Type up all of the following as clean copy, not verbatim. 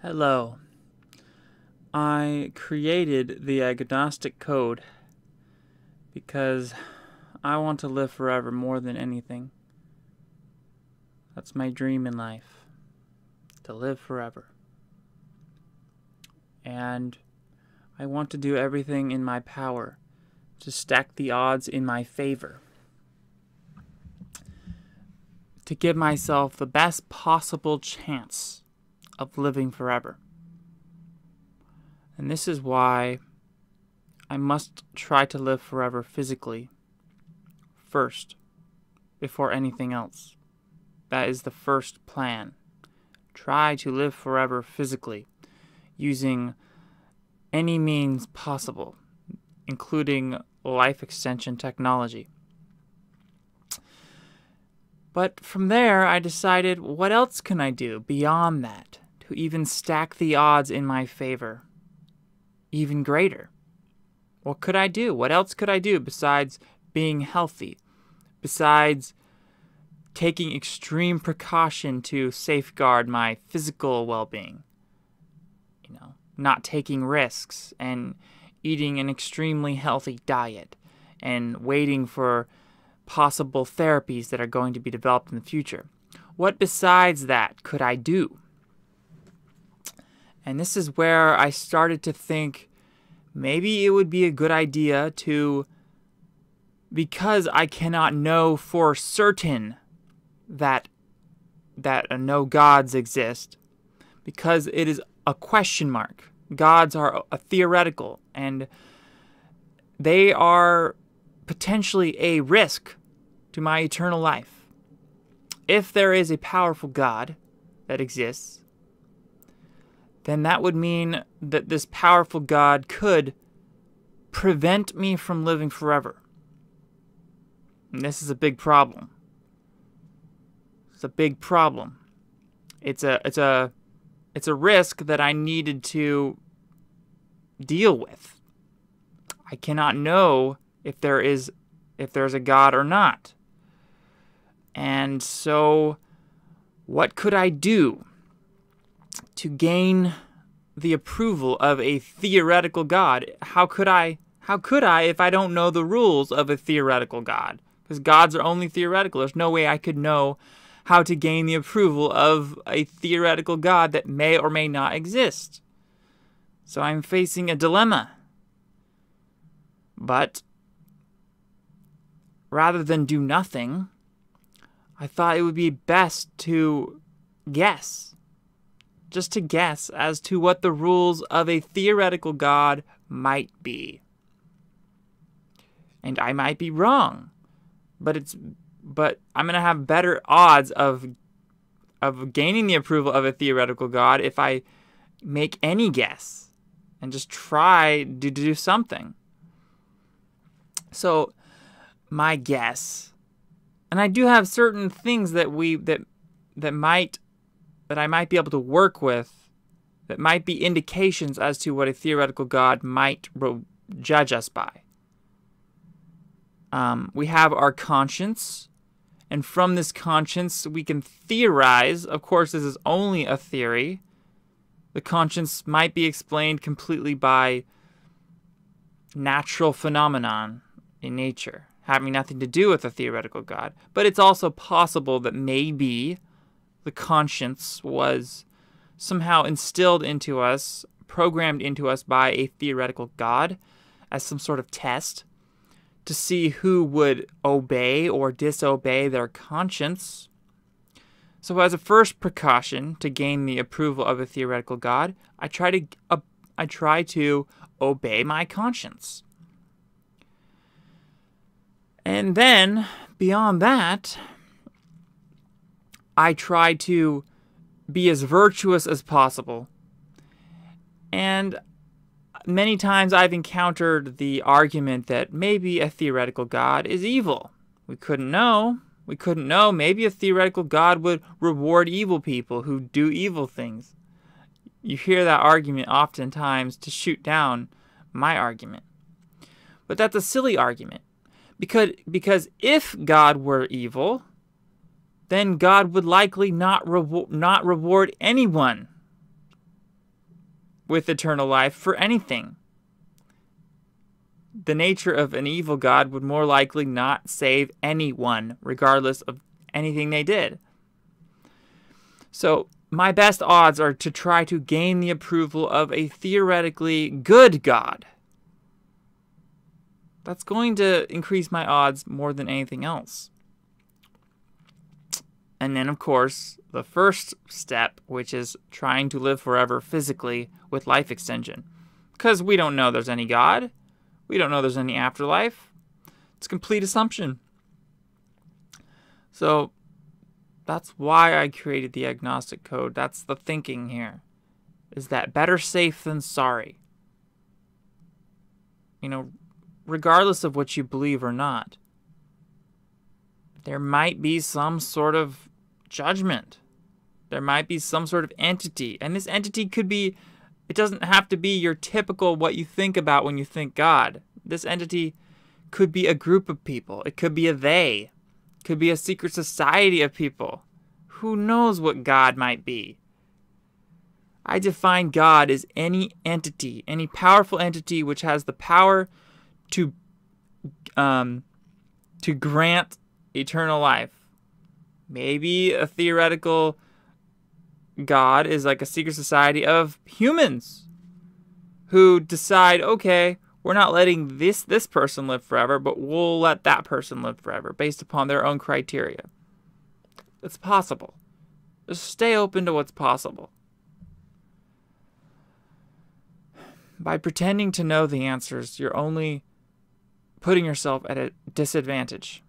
Hello. I created the Agnostic code because I want to live forever more than anything. That's my dream in life, to live forever. And I want to do everything in my power to stack the odds in my favor, to give myself the best possible chance of living forever. And this is why I must try to live forever physically first, before anything else. That is the first plan. Try to live forever physically, using any means possible, including life extension technology. But from there, I decided, what else can I do beyond that to even stack the odds in my favor even greater? What could I do? What else could I do besides being healthy? Besides taking extreme precaution to safeguard my physical well-being? Not taking risks and eating an extremely healthy diet and waiting for possible therapies that are going to be developed in the future. What besides that could I do? And this is where I started to think maybe it would be a good idea to, because I cannot know for certain that no gods exist, because it is a question mark. Gods are a theoretical, and they are potentially a risk to my eternal life. If there is a powerful God that exists, then that would mean that this powerful God could prevent me from living forever. And this is a big problem. It's a big problem. It's a risk that I needed to deal with. I cannot know if there's a God or not. And so what could I do to gain the approval of a theoretical God? How could I if I don't know the rules of a theoretical God? Because gods are only theoretical. There's no way I could know how to gain the approval of a theoretical God that may or may not exist. So I'm facing a dilemma. But rather than do nothing, I thought it would be best to guess. Just to guess as to what the rules of a theoretical God might be. And I might be wrong. But I'm going to have better odds of gaining the approval of a theoretical God if I make any guess and just try to do something. So my guess, and I do have certain things that I might be able to work with, that might be indications as to what a theoretical God might judge us by. We have our conscience, and from this conscience we can theorize. Of course, this is only a theory. The conscience might be explained completely by natural phenomenon in nature, having nothing to do with a theoretical God. But it's also possible that maybe the conscience was somehow instilled into us, programmed into us by a theoretical God as some sort of test to see who would obey or disobey their conscience. So as a first precaution to gain the approval of a theoretical God, I try to obey my conscience. And then, beyond that, I try to be as virtuous as possible. And many times I've encountered the argument that maybe a theoretical God is evil. We couldn't know. Maybe a theoretical God would reward evil people who do evil things. You hear that argument oftentimes to shoot down my argument. But that's a silly argument. Because if God were evil, then God would likely not reward anyone with eternal life for anything. The nature of an evil God would more likely not save anyone, regardless of anything they did. So my best odds are to try to gain the approval of a theoretically good God. That's going to increase my odds more than anything else. And then, of course, the first step, which is trying to live forever physically with life extension. Because we don't know there's any God. We don't know there's any afterlife. It's a complete assumption. So that's why I created the Agnostic Code. That's the thinking here. Is that better safe than sorry? You know, regardless of what you believe or not, there might be some sort of judgment. There might be some sort of entity. And this entity could be, it doesn't have to be your typical what you think about when you think God. This entity could be a group of people. It could be a they. It could be a secret society of people. Who knows what God might be? I define God as any entity, any powerful entity which has the power to grant eternal life. Maybe a theoretical God is like a secret society of humans who decide, okay, we're not letting this person live forever, but we'll let that person live forever based upon their own criteria. It's possible. Just stay open to what's possible. By pretending to know the answers, you're only putting yourself at a disadvantage.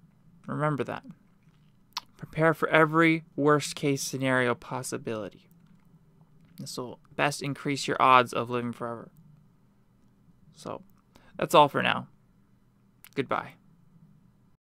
Remember that. Prepare for every worst-case scenario possibility. This will best increase your odds of living forever. So, that's all for now. Goodbye.